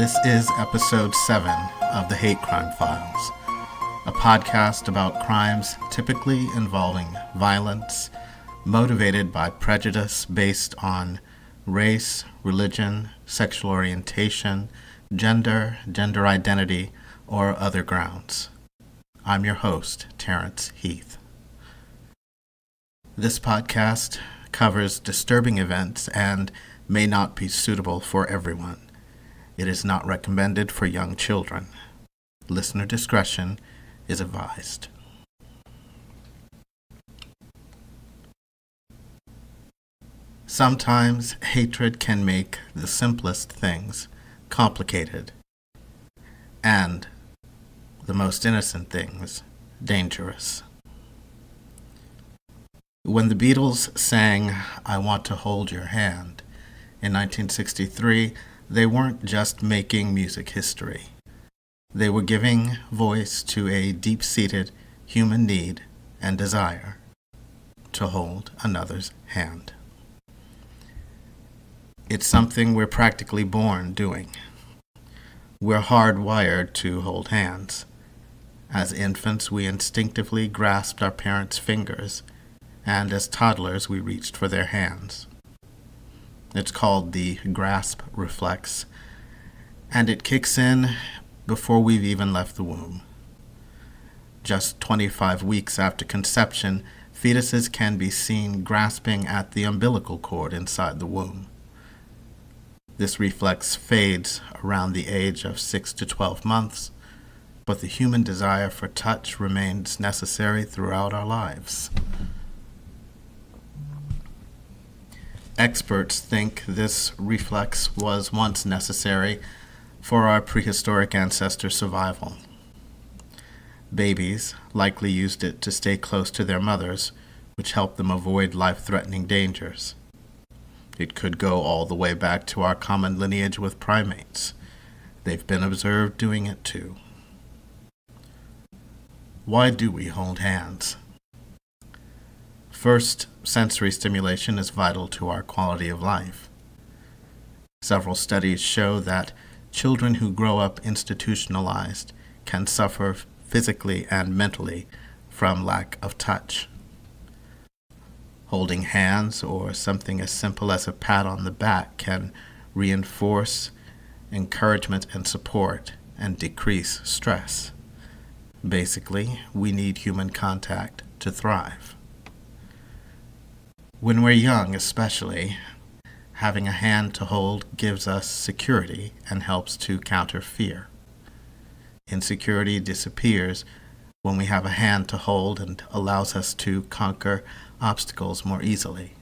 This is episode 7 of the Hate Crime Files, a podcast about crimes typically involving violence motivated by prejudice based on race, religion, sexual orientation, gender identity, or other grounds. I'm your host, Terrence Heath. This podcast covers disturbing events and may not be suitable for everyone. It is not recommended for young children. Listener discretion is advised. Sometimes hatred can make the simplest things complicated, and the most innocent things dangerous. When the Beatles sang "I Want to Hold Your Hand" in 1963, they weren't just making music history. They were giving voice to a deep-seated human need and desire to hold another's hand. It's something we're practically born doing. We're hardwired to hold hands. As infants, we instinctively grasped our parents' fingers, and as toddlers, we reached for their hands. It's called the grasp reflex, and it kicks in before we've even left the womb. Just 25 weeks after conception, fetuses can be seen grasping at the umbilical cord inside the womb. This reflex fades around the age of 6 to 12 months, but the human desire for touch remains necessary throughout our lives. Experts think this reflex was once necessary for our prehistoric ancestors' survival. Babies likely used it to stay close to their mothers, which helped them avoid life-threatening dangers. It could go all the way back to our common lineage with primates. They've been observed doing it too. Why do we hold hands? First, sensory stimulation is vital to our quality of life. Several studies show that children who grow up institutionalized can suffer physically and mentally from lack of touch. Holding hands or something as simple as a pat on the back can reinforce encouragement and support and decrease stress. Basically, we need human contact to thrive. When we're young especially, having a hand to hold gives us security and helps to counter fear. Insecurity disappears when we have a hand to hold and allows us to conquer obstacles more easily.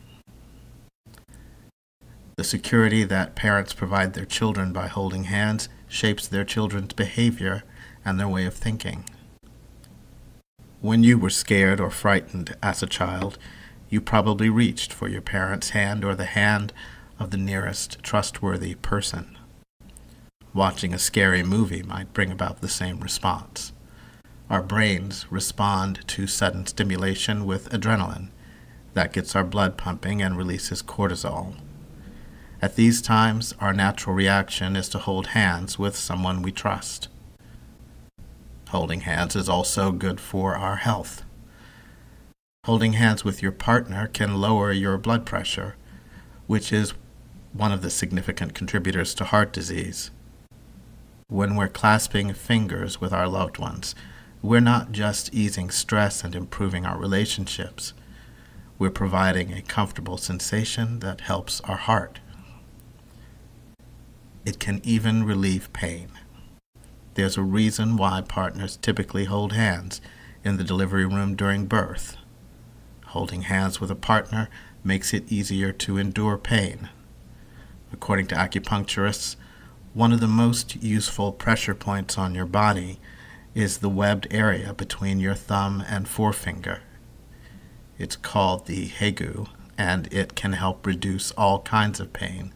The security that parents provide their children by holding hands shapes their children's behavior and their way of thinking. When you were scared or frightened as a child, you probably reached for your parent's hand or the hand of the nearest trustworthy person. Watching a scary movie might bring about the same response. Our brains respond to sudden stimulation with adrenaline. That gets our blood pumping and releases cortisol. At these times, our natural reaction is to hold hands with someone we trust. Holding hands is also good for our health. Holding hands with your partner can lower your blood pressure, which is one of the significant contributors to heart disease. When we're clasping fingers with our loved ones, we're not just easing stress and improving our relationships. We're providing a comfortable sensation that helps our heart. It can even relieve pain. There's a reason why partners typically hold hands in the delivery room during birth. Holding hands with a partner makes it easier to endure pain. According to acupuncturists, one of the most useful pressure points on your body is the webbed area between your thumb and forefinger. It's called the Hegu, and it can help reduce all kinds of pain,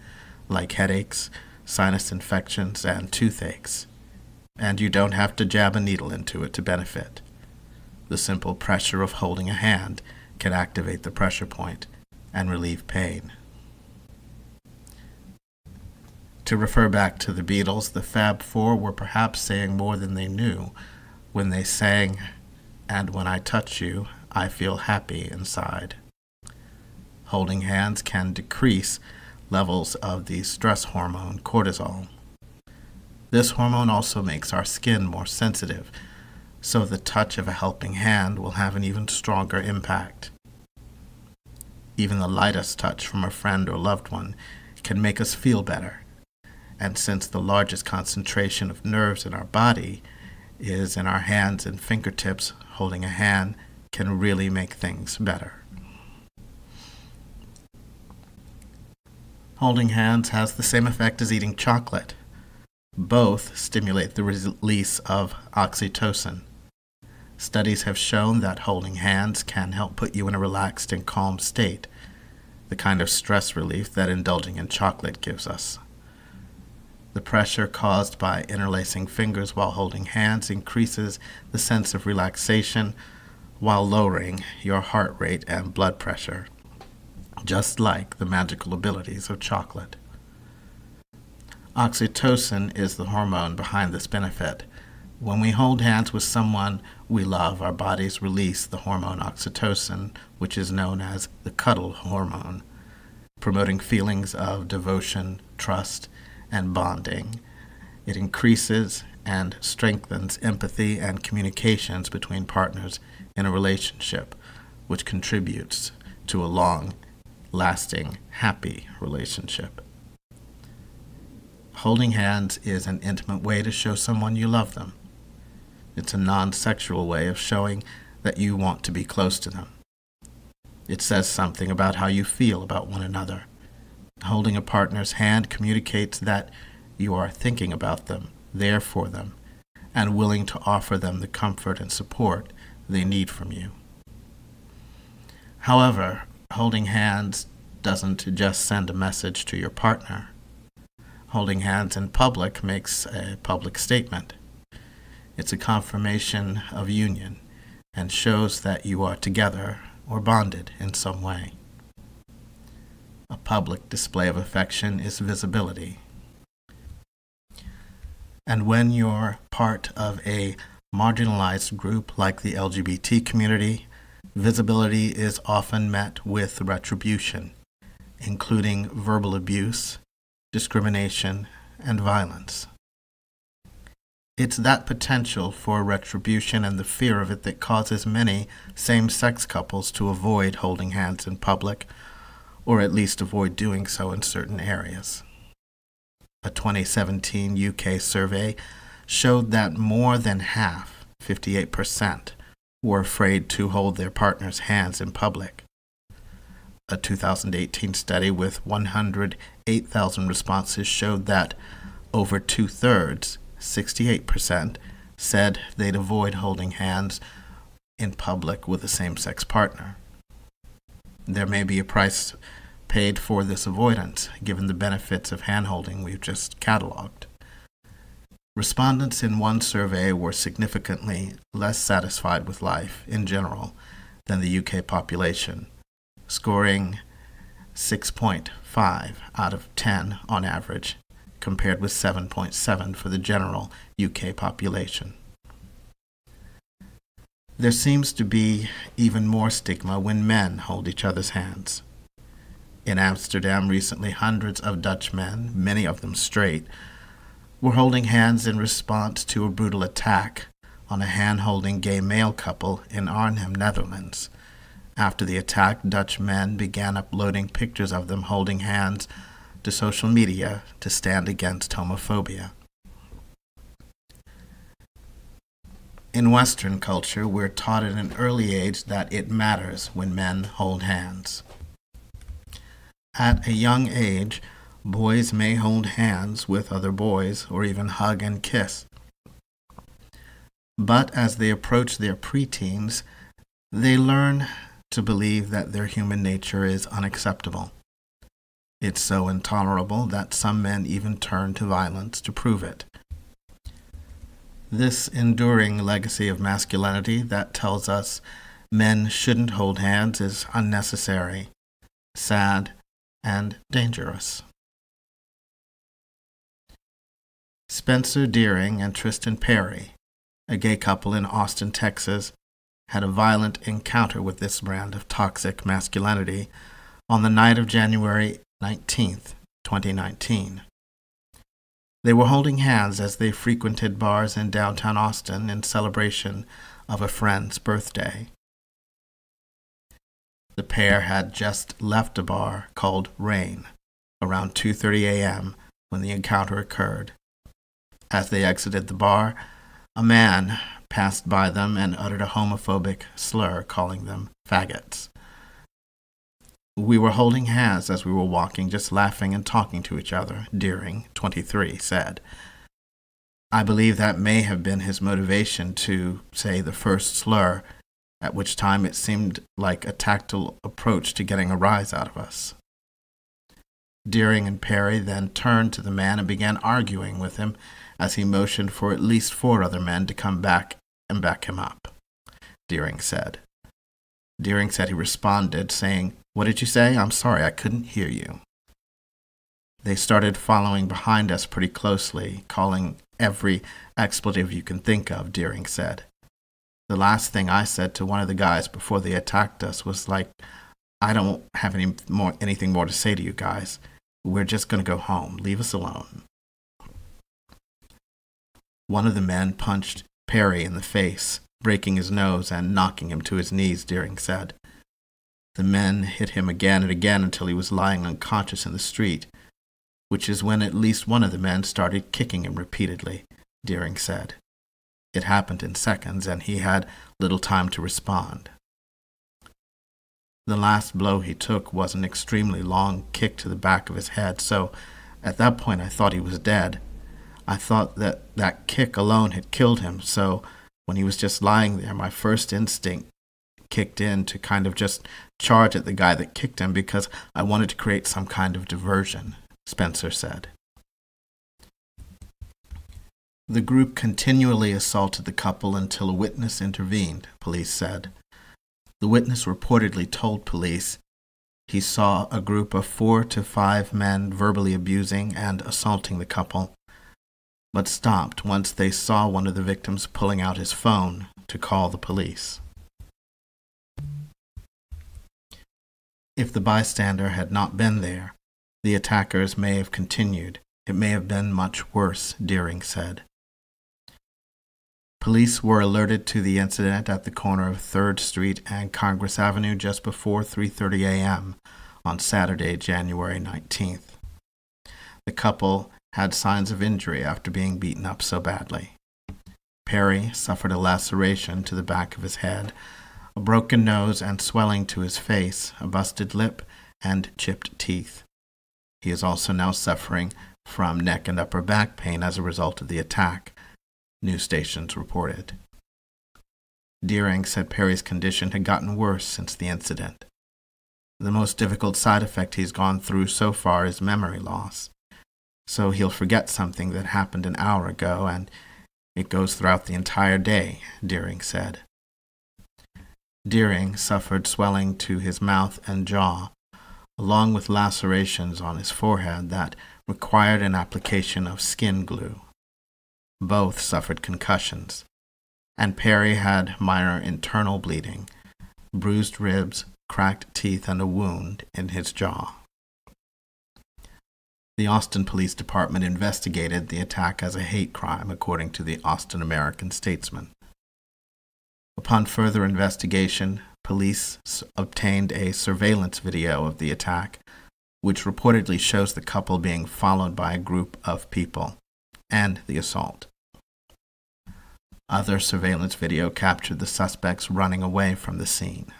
like headaches, sinus infections, and toothaches. And you don't have to jab a needle into it to benefit. The simple pressure of holding a hand can activate the pressure point and relieve pain. To refer back to the Beatles, the Fab Four were perhaps saying more than they knew when they sang, "And when I touch you, I feel happy inside." Holding hands can decrease levels of the stress hormone cortisol. This hormone also makes our skin more sensitive, so the touch of a helping hand will have an even stronger impact. Even the lightest touch from a friend or loved one can make us feel better. And since the largest concentration of nerves in our body is in our hands and fingertips, holding a hand can really make things better. Holding hands has the same effect as eating chocolate. Both stimulate the release of oxytocin. Studies have shown that holding hands can help put you in a relaxed and calm state, the kind of stress relief that indulging in chocolate gives us. The pressure caused by interlacing fingers while holding hands increases the sense of relaxation while lowering your heart rate and blood pressure, just like the magical abilities of chocolate. Oxytocin is the hormone behind this benefit. When we hold hands with someone we love, our bodies release the hormone oxytocin, which is known as the cuddle hormone, promoting feelings of devotion, trust, and bonding. It increases and strengthens empathy and communications between partners in a relationship, which contributes to a long, lasting, happy relationship. Holding hands is an intimate way to show someone you love them. It's a non-sexual way of showing that you want to be close to them. It says something about how you feel about one another. Holding a partner's hand communicates that you are thinking about them, there for them, and willing to offer them the comfort and support they need from you. However, holding hands doesn't just send a message to your partner. Holding hands in public makes a public statement. It's a confirmation of union and shows that you are together or bonded in some way. A public display of affection is visibility. And when you're part of a marginalized group like the LGBT community, visibility is often met with retribution, including verbal abuse, discrimination, and violence. It's that potential for retribution and the fear of it that causes many same-sex couples to avoid holding hands in public, or at least avoid doing so in certain areas. A 2017 UK survey showed that more than half, 58%, were afraid to hold their partner's hands in public. A 2018 study with 108,000 responses showed that over two-thirds, 68%, said they'd avoid holding hands in public with a same-sex partner. There may be a price paid for this avoidance, given the benefits of hand-holding we've just cataloged. Respondents in one survey were significantly less satisfied with life in general than the UK population, scoring 6.5 out of 10 on average, compared with 7.7 for the general UK population. There seems to be even more stigma when men hold each other's hands. In Amsterdam recently, hundreds of Dutch men, many of them straight, were holding hands in response to a brutal attack on a hand-holding gay male couple in Arnhem, Netherlands. After the attack, Dutch men began uploading pictures of them holding hands to social media to stand against homophobia. In Western culture, we're taught at an early age that it matters when men hold hands. At a young age, boys may hold hands with other boys or even hug and kiss. But as they approach their preteens, they learn to believe that their human nature is unacceptable. It's so intolerable that some men even turn to violence to prove it. This enduring legacy of masculinity that tells us men shouldn't hold hands is unnecessary, sad, and dangerous. Spencer Deering and Tristan Perry, a gay couple in Austin, Texas, had a violent encounter with this brand of toxic masculinity on the night of January 19th, 2019. They were holding hands as they frequented bars in downtown Austin in celebration of a friend's birthday. The pair had just left a bar called Rain around 2:30 a.m. when the encounter occurred. As they exited the bar, a man passed by them and uttered a homophobic slur, calling them faggots. "We were holding hands as we were walking, just laughing and talking to each other," Deering, 23, said. I believe that may have been his motivation to say the first slur, at which time it seemed like a tactile approach to getting a rise out of us. Deering and Perry then turned to the man and began arguing with him as he motioned for at least 4 other men to come back and back him up, Deering said. Deering said he responded, saying, "What did you say? I'm sorry, I couldn't hear you." They started following behind us pretty closely, calling every expletive you can think of, Deering said. The last thing I said to one of the guys before they attacked us was like, "I don't have anything more to say to you guys. We're just going to go home. Leave us alone." One of the men punched Perry in the face, breaking his nose and knocking him to his knees, Deering said. The men hit him again and again until he was lying unconscious in the street, which is when at least one of the men started kicking him repeatedly, Deering said. It happened in seconds, and he had little time to respond. The last blow he took was an extremely long kick to the back of his head, so at that point I thought he was dead. I thought that kick alone had killed him, so when he was just lying there, my first instinct kicked in to kind of just charge at the guy that kicked him because I wanted to create some kind of diversion, Spencer said. The group continually assaulted the couple until a witness intervened, police said. The witness reportedly told police he saw a group of 4 to 5 men verbally abusing and assaulting the couple, but stopped once they saw one of the victims pulling out his phone to call the police. If the bystander had not been there, the attackers may have continued. It may have been much worse, Deering said. Police were alerted to the incident at the corner of 3rd Street and Congress Avenue just before 3:30 a.m. on Saturday, January 19th. The couple had signs of injury after being beaten up so badly. Perry suffered a laceration to the back of his head, a broken nose and swelling to his face, a busted lip, and chipped teeth. He is also now suffering from neck and upper back pain as a result of the attack, news stations reported. Deering said Perry's condition had gotten worse since the incident. The most difficult side effect he's gone through so far is memory loss. So he'll forget something that happened an hour ago, and it goes throughout the entire day, Deering said. Deering suffered swelling to his mouth and jaw, along with lacerations on his forehead that required an application of skin glue. Both suffered concussions, and Perry had minor internal bleeding, bruised ribs, cracked teeth, and a wound in his jaw. The Austin Police Department investigated the attack as a hate crime, according to the Austin American-Statesman. Upon further investigation, police obtained a surveillance video of the attack, which reportedly shows the couple being followed by a group of people, and the assault. Other surveillance video captured the suspects running away from the scene.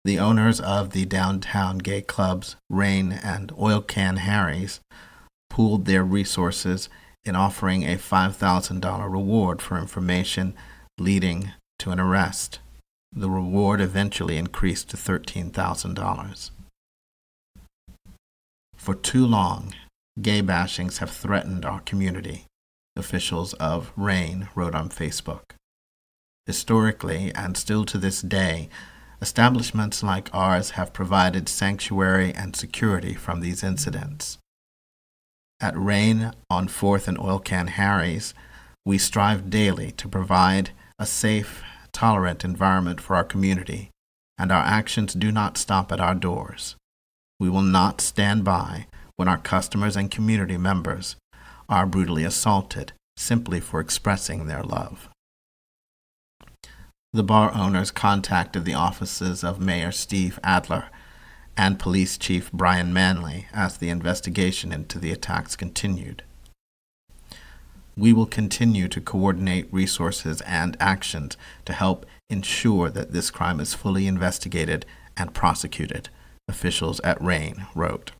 The owners of the downtown gay clubs Rain and Oil Can Harry's pooled their resources in offering a $5,000 reward for information leading to an arrest. The reward eventually increased to $13,000. For too long, gay bashings have threatened our community, officials of Rain wrote on Facebook. Historically, and still to this day, establishments like ours have provided sanctuary and security from these incidents. At Rain on 4th and Oil Can Harry's, we strive daily to provide a safe, tolerant environment for our community, and our actions do not stop at our doors. We will not stand by when our customers and community members are brutally assaulted simply for expressing their love. The bar owners contacted the offices of Mayor Steve Adler and Police Chief Brian Manley as the investigation into the attacks continued. We will continue to coordinate resources and actions to help ensure that this crime is fully investigated and prosecuted, officials at Rain wrote.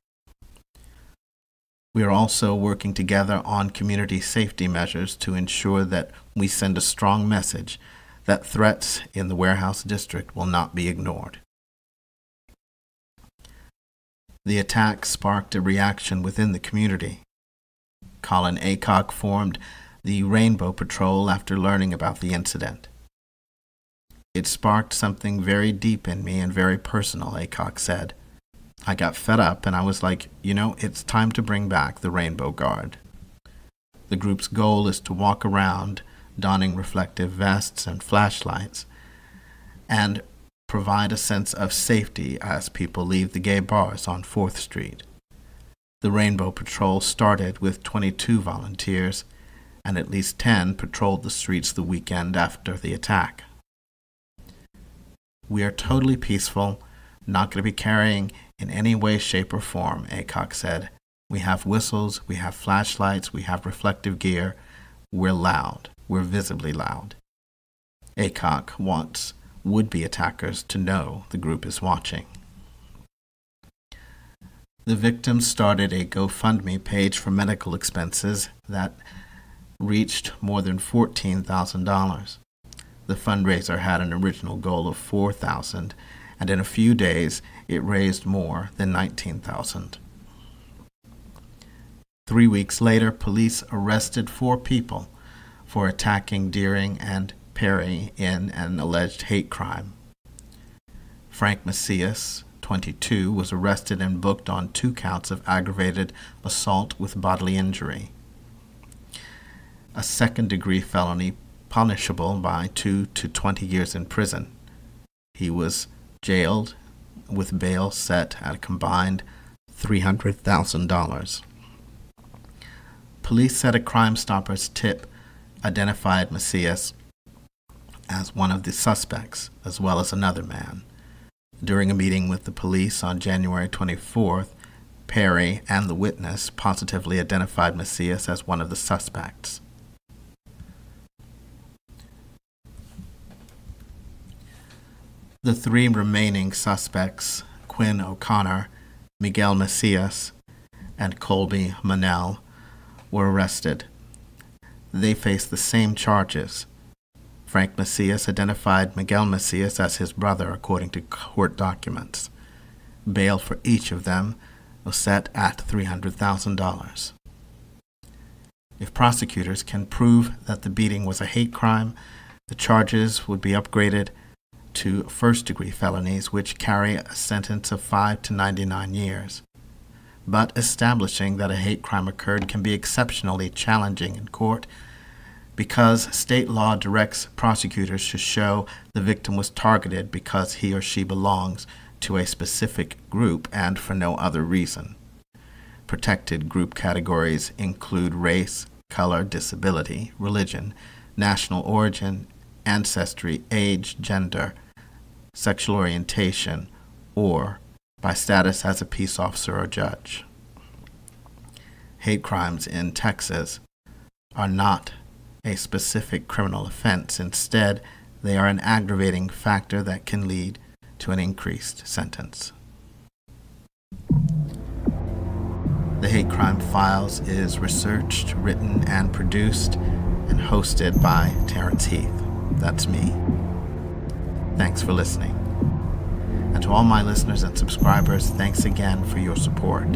We are also working together on community safety measures to ensure that we send a strong message that threats in the Warehouse District will not be ignored. The attack sparked a reaction within the community. Colin Aycock formed the Rainbow Patrol after learning about the incident. It sparked something very deep in me and very personal, Aycock said. I got fed up and I was like, it's time to bring back the Rainbow Guard. The group's goal is to walk around donning reflective vests and flashlights and provide a sense of safety as people leave the gay bars on 4th Street. The Rainbow Patrol started with 22 volunteers, and at least 10 patrolled the streets the weekend after the attack. We are totally peaceful, not going to be carrying in any way, shape, or form, Aycock said. We have whistles, we have flashlights, we have reflective gear. We're loud. We're visibly loud. Aycock wants would-be attackers to know the group is watching. The victims started a GoFundMe page for medical expenses that reached more than $14,000. The fundraiser had an original goal of $4,000, and in a few days it raised more than $19,000. 3 weeks later, police arrested 4 people for attacking Deering and Perry in an alleged hate crime. Frank Macias, 22, was arrested and booked on 2 counts of aggravated assault with bodily injury, a second-degree felony punishable by 2 to 20 years in prison. He was jailed with bail set at a combined $300,000. Police said a Crime Stoppers tip identified Macias as one of the suspects, as well as another man. During a meeting with the police on January 24th, Perry and the witness positively identified Macias as one of the suspects. The 3 remaining suspects, Quinn O'Connor, Miguel Macias, and Colby Manel, were arrested. They faced the same charges. Frank Macias identified Miguel Macias as his brother, according to court documents. Bail for each of them was set at $300,000. If prosecutors can prove that the beating was a hate crime, the charges would be upgraded to first-degree felonies, which carry a sentence of 5 to 99 years. But establishing that a hate crime occurred can be exceptionally challenging in court because state law directs prosecutors to show the victim was targeted because he or she belongs to a specific group and for no other reason. Protected group categories include race, color, disability, religion, national origin, ancestry, age, gender, sexual orientation, or by status as a peace officer or judge. Hate crimes in Texas are not a specific criminal offense. Instead, they are an aggravating factor that can lead to an increased sentence. The Hate Crime Files is researched, written, and produced and hosted by Terrence Heath. That's me. Thanks for listening. And to all my listeners and subscribers, thanks again for your support.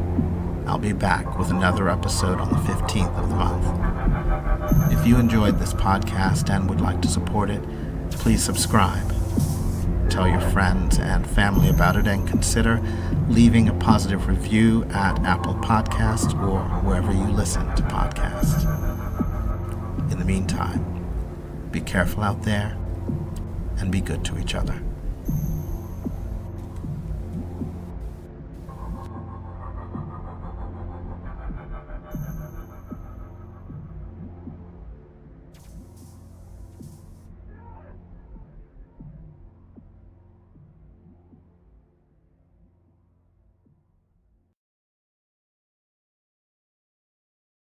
I'll be back with another episode on the 15th of the month. If you enjoyed this podcast and would like to support it, please subscribe. tell your friends and family about it, and consider leaving a positive review at Apple Podcasts or wherever you listen to podcasts. In the meantime, be careful out there and be good to each other.